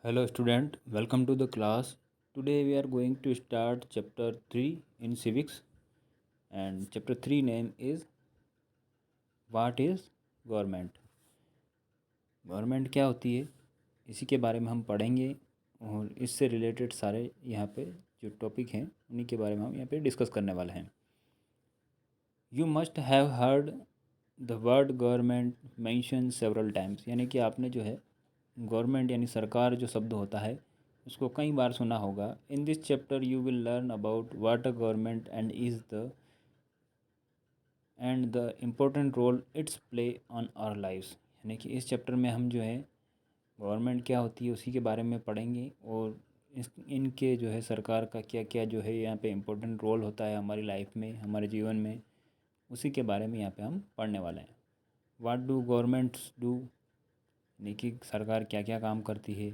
Hello student, welcome to the class. Today we are going to start chapter 3 in civics and chapter 3 name is What is government? Government क्या होती है इसी के बारे में हम पढ़ेंगे और इससे रिलेटेड सारे यहाँ पे जो टॉपिक हैं उन्हीं के बारे में हम यहाँ पे डिस्कस करने वाले हैं. You must have heard the word government mention several times. यानी कि आपने जो है गवर्नमेंट यानी सरकार जो शब्द होता है उसको कई बार सुना होगा. In this chapter you will learn about what a government and the important role it's play on our lives. यानी कि इस चैप्टर में हम जो है गवर्नमेंट क्या होती है उसी के बारे में पढ़ेंगे और इनके जो है सरकार का क्या क्या जो है यहाँ पे इम्पोर्टेंट रोल होता है हमारी लाइफ में, हमारे जीवन में, उसी के बारे में यहाँ पे हम पढ़ने वाले हैं. व्हाट डू गवर्नमेंट्स डू, यानी कि सरकार क्या क्या काम करती है.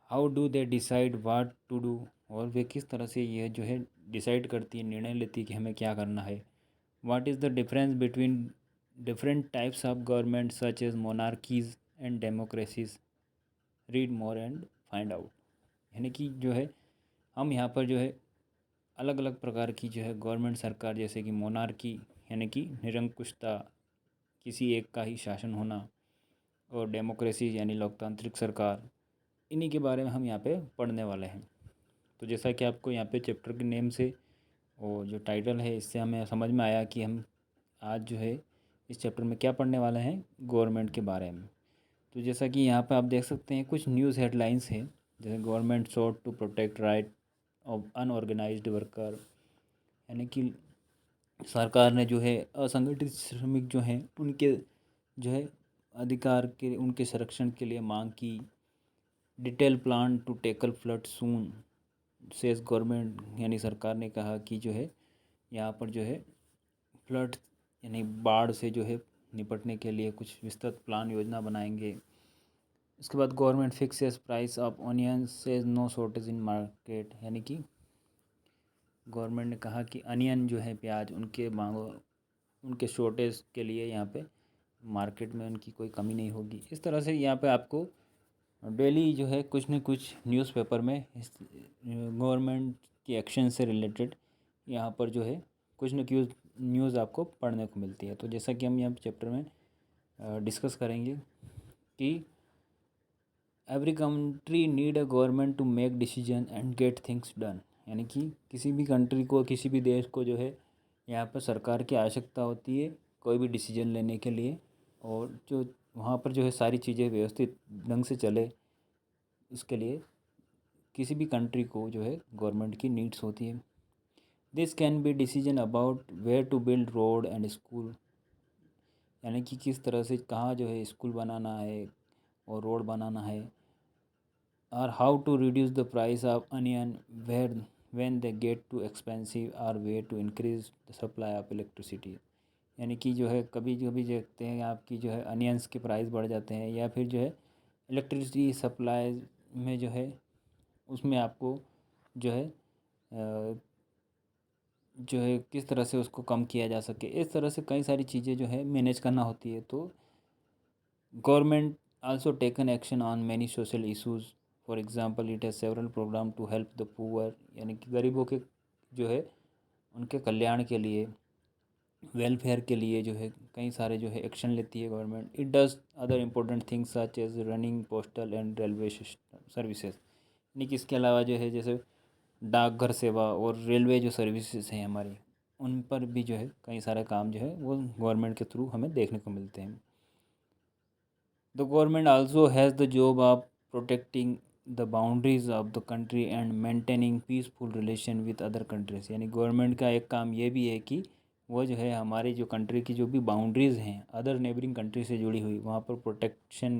How do they decide what to do, और वे किस तरह से यह जो है डिसाइड करती है, निर्णय लेती है कि हमें क्या करना है. What is the difference between different types of government such as monarchies and democracies. Read more and find out. यानी कि जो है हम यहाँ पर जो है अलग अलग प्रकार की जो है गवर्नमेंट सरकार, जैसे कि मोनार्की यानी कि निरंकुशता, किसी एक का ही शासन होना, और डेमोक्रेसी यानी लोकतांत्रिक सरकार, इन्हीं के बारे में हम यहाँ पे पढ़ने वाले हैं. तो जैसा कि आपको यहाँ पे चैप्टर के नेम से और जो टाइटल है इससे हमें समझ में आया कि हम आज जो है इस चैप्टर में क्या पढ़ने वाले हैं, गवर्नमेंट के बारे में. तो जैसा कि यहाँ पे आप देख सकते हैं कुछ न्यूज़ हेडलाइंस हैं, जैसे government sought to protect right of unorganised worker. यानी कि सरकार ने जो है असंगठित श्रमिक जो हैं उनके जो है अधिकार के, उनके संरक्षण के लिए मांग की. Detail plan to tackle flood soon says government. यानी सरकार ने कहा कि जो है यहाँ पर जो है फ्लड यानी बाढ़ से जो है निपटने के लिए कुछ विस्तृत प्लान योजना बनाएंगे. उसके बाद government fixes price of onion says no shortage in market. यानी कि गवर्नमेंट ने कहा कि अनियन जो है प्याज, उनके मांगों, उनके शॉर्टेज के लिए यहाँ पे मार्केट में उनकी कोई कमी नहीं होगी. इस तरह से यहाँ पे आपको डेली जो है कुछ न कुछ न्यूज़पेपर में इस गवर्नमेंट की एक्शन से रिलेटेड यहाँ पर जो है कुछ न कुछ न्यूज़ आपको पढ़ने को मिलती है. तो जैसा कि हम यहाँ चैप्टर में डिस्कस करेंगे कि every country need a government to make decision and get things done. यानी कि किसी भी कंट्री को, किसी भी देश को जो है यहाँ पर सरकार की आवश्यकता होती है कोई भी डिसीजन लेने के लिए, और जो वहाँ पर जो है सारी चीज़ें व्यवस्थित ढंग से चले, इसके लिए किसी भी कंट्री को जो है गवर्नमेंट की नीड्स होती है. This can be decision about where to build road and school. यानी कि किस तरह से कहाँ जो है स्कूल बनाना है और रोड बनाना है. और how to reduce the price of onion where when they get too expensive, और way to increase the supply of electricity. यानी कि जो है कभी कभी देखते हैं आपकी जो है अनियंस के प्राइस बढ़ जाते हैं, या फिर जो है इलेक्ट्रिसिटी सप्लाई में जो है उसमें आपको जो है जो है किस तरह से उसको कम किया जा सके. इस तरह से कई सारी चीज़ें जो है मैनेज करना होती है. तो government also taken action on many social issues. For example it has several programme to help the poor. यानी कि गरीबों के जो है उनके कल्याण के लिए, वेलफेयर के लिए जो है कई सारे जो है एक्शन लेती है government. It does other important things such as running postal and railway services. यानी कि इसके अलावा जो है जैसे डाकघर सेवा और रेलवे जो सर्विसेज हैं हमारी, उन पर भी जो है कई सारे काम जो है वो गवर्नमेंट के थ्रू हमें देखने को मिलते हैं. The government also has the job of protecting the boundaries of the country and maintaining peaceful relation with other countries. यानी गवर्नमेंट का एक काम ये भी है कि वो जो है हमारी जो कंट्री की जो भी बाउंड्रीज़ हैं अदर नेबरिंग कंट्री से जुड़ी हुई, वहाँ पर प्रोटेक्शन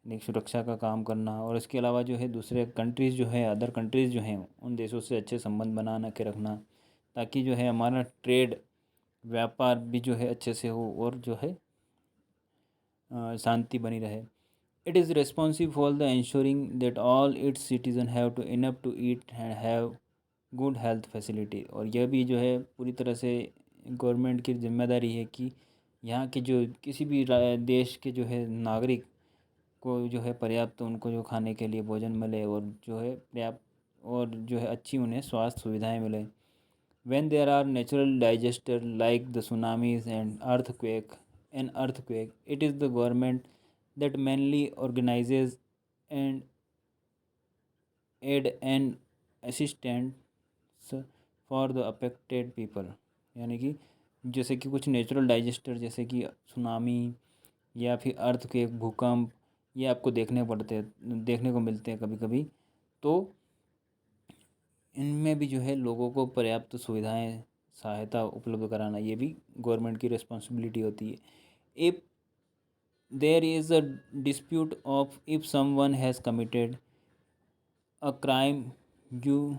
यानी सुरक्षा का काम करना, और इसके अलावा जो है दूसरे कंट्रीज़ जो है, अदर कंट्रीज़ जो हैं, उन देशों से अच्छे संबंध बना के रखना, ताकि जो है हमारा ट्रेड, व्यापार भी जो है अच्छे से हो और जो है शांति बनी रहे. It is responsive for the ensuring that all its citizen have to enough to eat and have good health facility. और यह भी जो है पूरी तरह से गवर्नमेंट की जिम्मेदारी है कि यहाँ के जो किसी भी देश के जो है नागरिक को जो है पर्याप्त उनको जो खाने के लिए भोजन मिले और जो है पर्याप्त और जो है अच्छी उन्हें स्वास्थ्य सुविधाएं मिले। When there are natural disasters like the tsunamis and earthquake, it is the government that mainly organizes and aid and assistance for the affected people। यानी कि जैसे कि कुछ नेचुरल डिजास्टर जैसे कि सुनामी या फिर अर्थक्वेक भूकंप, ये आपको देखने को मिलते हैं कभी कभी। तो इनमें भी जो है लोगों को पर्याप्त सुविधाएं सहायता उपलब्ध कराना ये भी गवर्नमेंट की रिस्पॉन्सिबिलिटी होती है। If there is a dispute of if someone has committed a crime, you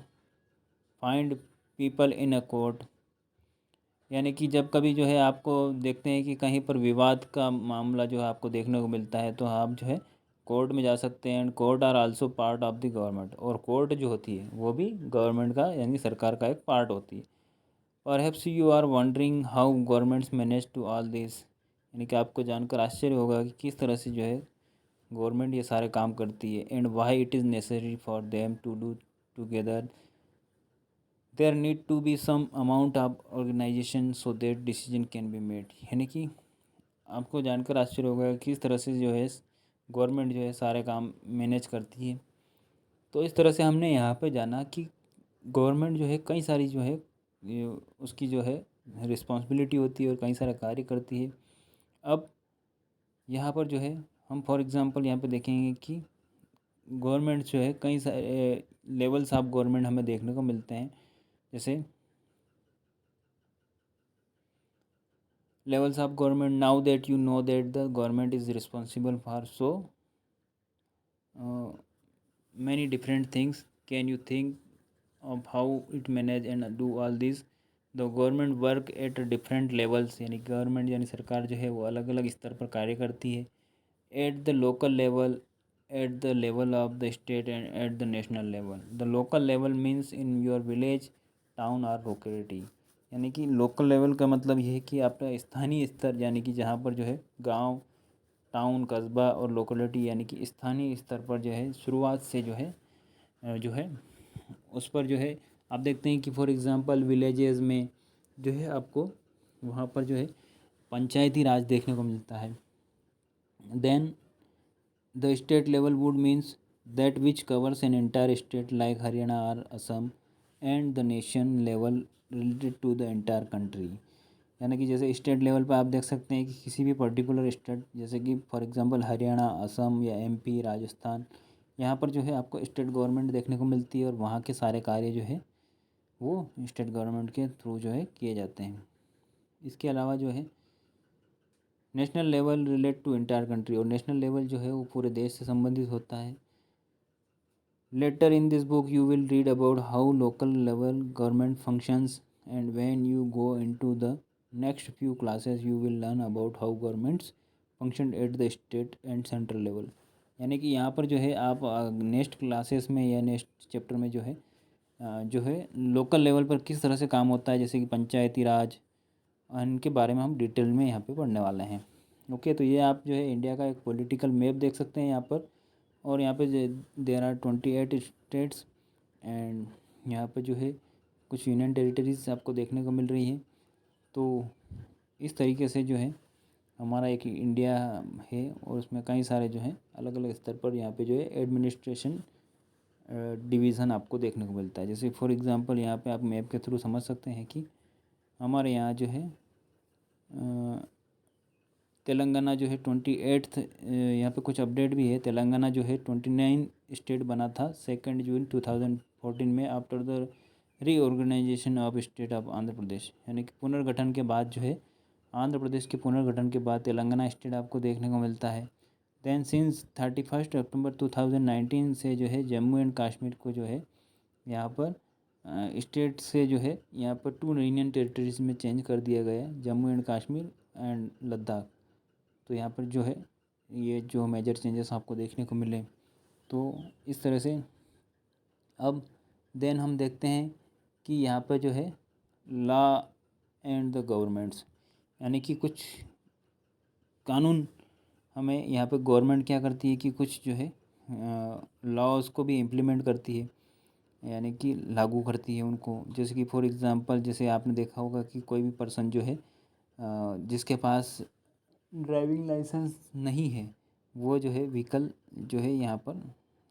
find people in a court. यानी कि जब कभी जो है आपको देखते हैं कि कहीं पर विवाद का मामला जो है आपको देखने को मिलता है, तो आप जो है कोर्ट में जा सकते हैं। And court are also part of the government, और कोर्ट जो होती है वो भी गवर्नमेंट का यानी सरकार का एक पार्ट होती है। Perhaps you are wondering how governments manage to all this. यानी कि आपको जानकर आश्चर्य होगा कि किस तरह से जो है गवर्नमेंट ये सारे काम करती है। And why it is necessary for them to do together, there need to be some amount of organisation so that decision can be made. यानी कि आपको जानकर आश्चर्य होगा कि किस तरह से जो है गवर्नमेंट जो है सारे काम मैनेज करती है। तो इस तरह से हमने यहाँ पे जाना कि गवर्नमेंट जो है कई सारी जो है उसकी जो है रिस्पॉन्सिबिलिटी होती है और कई सारा कार्य करती है। अब यहाँ पर जो है हम फॉर एग्ज़ाम्पल यहाँ पे देखेंगे कि गवर्नमेंट जो है कई सारे लेवल्स ऑफ गवर्नमेंट हमें देखने को मिलते हैं। जैसे levels of government, now that you know that the government is responsible for so many different things, can you think of how it manage and do all this? the government work at different levels, यानी government यानी सरकार जो है वो अलग अलग स्तर पर कार्य करती है। At the local level, at the level of the state and at the national level. The local level means in your village, town और लोकेलिटी। यानी कि लोकल लेवल का मतलब ये है कि आपका स्थानीय स्तर, यानी कि जहाँ पर जो है गांव, टाउन, कस्बा और लोकेलिटी यानी कि स्थानीय स्तर पर जो है शुरुआत से जो है उस पर जो है आप देखते हैं कि फॉर एग्ज़ाम्पल विलेजेस में जो है आपको वहाँ पर जो है पंचायती राज देखने को मिलता है। Then the state level would means that which covers an entire state like Haryana और Assam, and the nation level related to the entire country. यानी कि जैसे स्टेट लेवल पर आप देख सकते हैं कि किसी भी पर्टिकुलर स्टेट जैसे कि फॉर एग्जांपल हरियाणा, असम या एमपी, राजस्थान, यहाँ पर जो है आपको स्टेट गवर्नमेंट देखने को मिलती है और वहाँ के सारे कार्य जो है वो स्टेट गवर्नमेंट के थ्रू जो है किए जाते हैं। इसके अलावा जो है national level relate to entire country, और नेशनल लेवल जो है वो पूरे देश से संबंधित होता है। Later in this book you will read about how local level government functions, and when you go into the next few classes you will learn about how governments function at the state and central level. यानी कि यहाँ पर जो है आप next classes में या next chapter में जो है लोकल लेवल पर किस तरह से काम होता है, जैसे कि पंचायती राज, इनके बारे में हम डिटेल में यहाँ पे पढ़ने वाले हैं। ओके, तो ये आप जो है इंडिया का एक पॉलिटिकल मैप देख सकते हैं यहाँ पर, और यहाँ पे देर आर 28 स्टेट्स, एंड यहाँ पे जो है कुछ यूनियन टेरिटरीज आपको देखने को मिल रही है। तो इस तरीके से जो है हमारा एक इंडिया है और उसमें कई सारे जो हैं अलग अलग स्तर पर यहाँ पे जो है एडमिनिस्ट्रेशन डिवीज़न आपको देखने को मिलता है। जैसे फॉर एग्ज़ाम्पल यहाँ पे आप मैप के थ्रू समझ सकते हैं कि हमारे यहाँ जो है तेलंगाना जो है 28th, यहाँ पे कुछ अपडेट भी है। तेलंगाना जो है 29 स्टेट बना था 2 जून 2014 में, after the reorganization of state of Andhra Pradesh. यानी कि पुनर्गठन के बाद जो है आंध्र प्रदेश के पुनर्गठन के बाद तेलंगाना स्टेट आपको देखने को मिलता है। दैन सिंस 31 अक्टूबर 2019 से जो है जम्मू एंड कश्मीर को जो है यहाँ पर स्टेट से जो है यहाँ पर 2 यूनियन टेरिटरीज में चेंज कर दिया गया है, जम्मू एंड कश्मीर एंड लद्दाख। तो यहाँ पर जो है ये जो मेजर चेंजेस आपको देखने को मिले। तो इस तरह से अब देन हम देखते हैं कि यहाँ पर जो है लॉ एंड द गवर्नमेंट्स, यानी कि कुछ कानून हमें यहाँ पे गवर्नमेंट क्या करती है कि कुछ जो है लॉज़ को भी इम्प्लीमेंट करती है, यानी कि लागू करती है उनको। जैसे कि फॉर एग्ज़ाम्पल, जैसे आपने देखा होगा कि कोई भी पर्सन जो है जिसके पास ड्राइविंग लाइसेंस नहीं है, वो जो है व्हीकल जो है यहाँ पर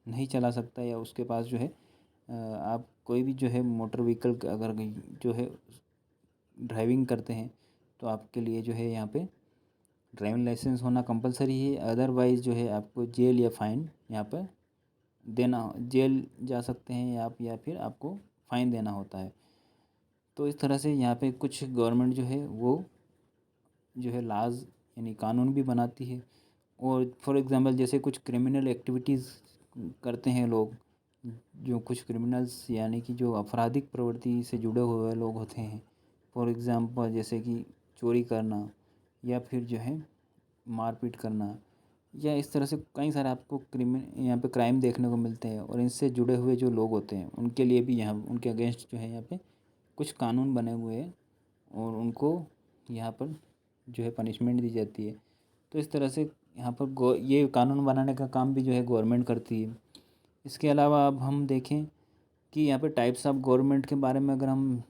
नहीं चला सकता, या उसके पास जो है आप कोई भी जो है मोटर व्हीकल अगर जो है ड्राइविंग करते हैं तो आपके लिए जो है यहाँ पे ड्राइविंग लाइसेंस होना कंपलसरी है। अदरवाइज़ जो है आपको जेल या फ़ाइन यहाँ पर देना, जेल जा सकते हैं आप, या फिर आपको फ़ाइन देना होता है। तो इस तरह से यहाँ पे कुछ गवर्नमेंट जो है वो जो है लाज यानी कानून भी बनाती है। और फॉर एग्ज़ाम्पल जैसे कुछ क्रिमिनल एक्टिविटीज़ करते हैं लोग, जो कुछ क्रिमिनल्स यानी कि जो आपराधिक प्रवृत्ति से जुड़े हुए लोग होते हैं, फॉर एग्ज़ाम्पल जैसे कि चोरी करना, या फिर जो है मारपीट करना, या इस तरह से कई सारे आपको यहाँ पे क्राइम देखने को मिलते हैं। और इनसे जुड़े हुए जो लोग होते हैं उनके लिए भी यहाँ उनके अगेंस्ट जो है यहाँ पे कुछ कानून बने हुए हैं, और उनको यहाँ पर जो है पनिशमेंट दी जाती है। तो इस तरह से यहाँ पर ये कानून बनाने का काम भी जो है गवर्नमेंट करती है। इसके अलावा अब हम देखें कि यहाँ पे टाइप्स ऑफ गवर्नमेंट के बारे में अगर हम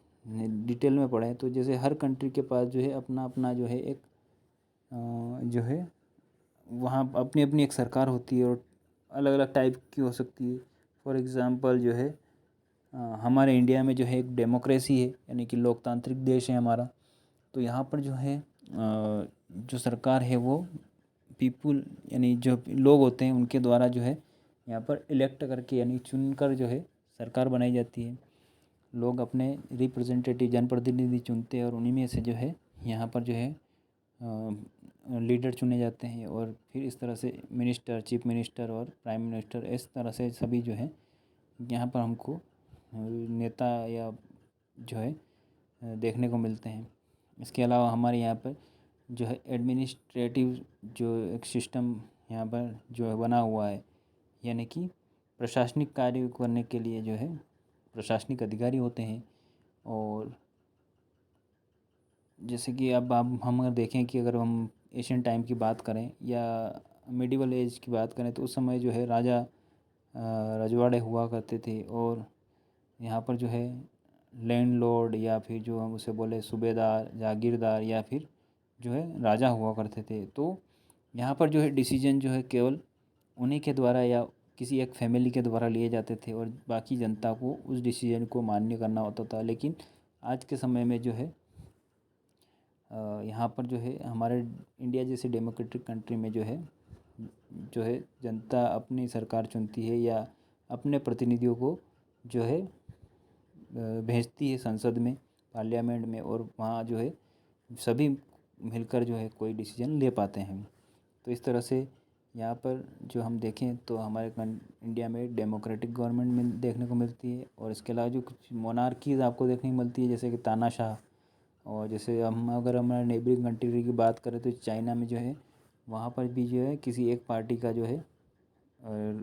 डिटेल में पढ़ें, तो जैसे हर कंट्री के पास जो है अपना अपना जो है एक जो है वहाँ अपनी अपनी एक सरकार होती है, और अलग अलग टाइप की हो सकती है। फॉर एग्ज़ाम्पल जो है हमारे इंडिया में जो है एक डेमोक्रेसी है, यानी कि लोकतांत्रिक देश है हमारा। तो यहाँ पर जो है जो सरकार है वो पीपुल यानी जो लोग होते हैं उनके द्वारा जो है यहाँ पर इलेक्ट करके यानी चुनकर जो है सरकार बनाई जाती है। लोग अपने रिप्रेजेंटेटिव जनप्रतिनिधि चुनते हैं, और उन्हीं में से जो है यहाँ पर जो है लीडर चुने जाते हैं। और फिर इस तरह से मिनिस्टर, चीफ मिनिस्टर और प्राइम मिनिस्टर, इस तरह से सभी जो है यहाँ पर हमको नेता या जो है देखने को मिलते हैं। इसके अलावा हमारे यहाँ पर जो है एडमिनिस्ट्रेटिव जो एक सिस्टम यहाँ पर जो है बना हुआ है, यानी कि प्रशासनिक कार्य करने के लिए जो है प्रशासनिक अधिकारी होते हैं। और जैसे कि अब हम अगर देखें कि अगर हम एशियन टाइम की बात करें या मिडिवल एज की बात करें, तो उस समय जो है राजा रजवाड़े हुआ करते थे, और यहाँ पर जो है लैंडलॉर्ड या फिर जो हम उसे बोले सूबेदार, जागीरदार, या फिर जो है राजा हुआ करते थे। तो यहाँ पर जो है डिसीजन जो है केवल उन्हीं के द्वारा या किसी एक फैमिली के द्वारा लिए जाते थे, और बाकी जनता को उस डिसीजन को मान्य करना होता था। लेकिन आज के समय में जो है यहाँ पर जो है हमारे इंडिया जैसे डेमोक्रेटिक कंट्री में जो है जनता अपनी सरकार चुनती है, या अपने प्रतिनिधियों को जो है भेजती है संसद में, पार्लियामेंट में, और वहाँ जो है सभी मिलकर जो है कोई डिसीजन ले पाते हैं। तो इस तरह से यहाँ पर जो हम देखें तो हमारे इंडिया में डेमोक्रेटिक गवर्नमेंट में देखने को मिलती है। और इसके अलावा जो कुछ मोनार्कीज़ आपको देखने को मिलती है, जैसे कि तानाशाह। और जैसे हम अगर हमारे नेबरिंग कंट्री की बात करें तो चाइना में जो है वहाँ पर भी जो है किसी एक पार्टी का जो है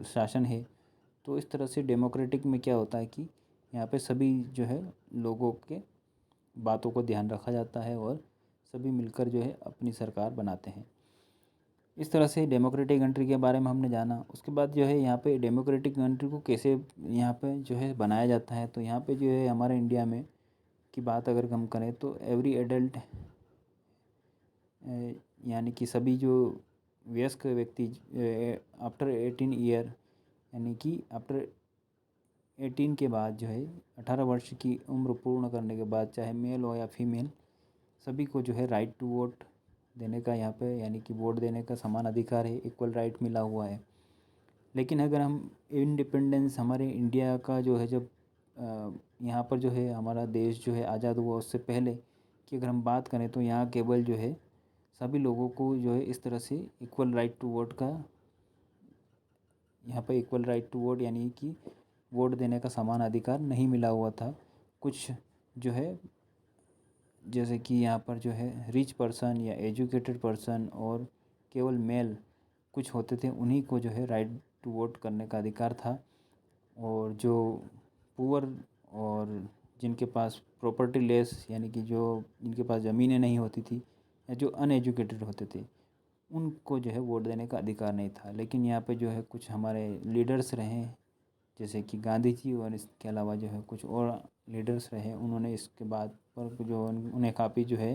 शासन है। तो इस तरह से डेमोक्रेटिक में क्या होता है कि यहाँ पे सभी जो है लोगों के बातों को ध्यान रखा जाता है, और सभी मिलकर जो है अपनी सरकार बनाते हैं। इस तरह से डेमोक्रेटिक कंट्री के बारे में हमने जाना। उसके बाद जो है यहाँ पे डेमोक्रेटिक कंट्री को कैसे यहाँ पे जो है बनाया जाता है, तो यहाँ पे जो है हमारे इंडिया में की बात अगर हम करें तो एवरी एडल्ट यानी कि सभी जो वयस्क व्यक्ति आफ्टर 18 ईयर, यानी कि आफ्टर 18 के बाद जो है 18 वर्ष की उम्र पूर्ण करने के बाद, चाहे मेल हो या फीमेल, सभी को जो है राइट टू वोट देने का यहाँ पे यानी कि वोट देने का समान अधिकार है, इक्वल राइट मिला हुआ है। लेकिन अगर हम इंडिपेंडेंस हमारे इंडिया का जो है जब यहाँ पर जो है हमारा देश जो है आज़ाद हुआ उससे पहले की अगर हम बात करें, तो यहाँ केवल जो है सभी लोगों को जो है इस तरह से इक्वल राइट टू वोट का यहाँ पर इक्वल राइट टू वोट यानी कि वोट देने का समान अधिकार नहीं मिला हुआ था। कुछ जो है जैसे कि यहाँ पर जो है रिच पर्सन या एजुकेटेड पर्सन और केवल मेल कुछ होते थे, उन्हीं को जो है राइट टू वोट करने का अधिकार था। और जो पुअर और जिनके पास प्रॉपर्टी लेस यानी कि जो जिनके पास ज़मीनें नहीं होती थी, या जो अनएजुकेटेड होते थे, उनको जो है वोट देने का अधिकार नहीं था। लेकिन यहाँ पे जो है कुछ हमारे लीडर्स रहे, जैसे कि गांधी जी, और इसके अलावा जो है कुछ और लीडर्स रहे, उन्होंने इसके बाद पर जो उन्हें काफ़ी जो है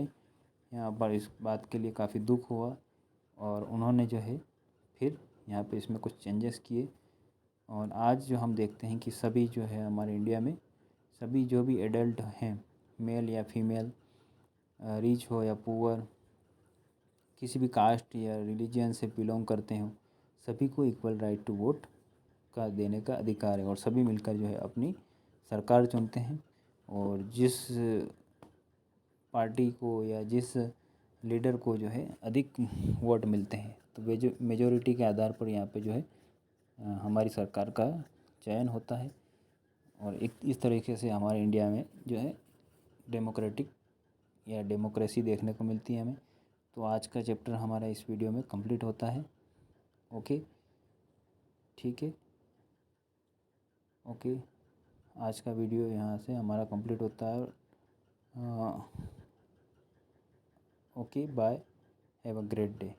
यहाँ पर इस बात के लिए काफ़ी दुख हुआ, और उन्होंने जो है फिर यहाँ पे इसमें कुछ चेंजेस किए। और आज जो हम देखते हैं कि सभी जो है हमारे इंडिया में सभी जो भी एडल्ट हैं, मेल या फीमेल, रिच हो या पुअर, किसी भी कास्ट या रिलीजन से बिलोंग करते हों, सभी को इक्वल राइट टू वोट का देने का अधिकार है। और सभी मिलकर जो है अपनी सरकार चुनते हैं, और जिस पार्टी को या जिस लीडर को जो है अधिक वोट मिलते हैं, तो मेजोरिटी के आधार पर यहाँ पे जो है हमारी सरकार का चयन होता है। और एक इस तरीके से हमारे इंडिया में जो है डेमोक्रेटिक या डेमोक्रेसी देखने को मिलती है हमें। तो आज का चैप्टर हमारा इस वीडियो में कंप्लीट होता है। ओके, ठीक है, ओके, आज का वीडियो यहाँ से हमारा कंप्लीट होता है। Okay, bye, have a great day.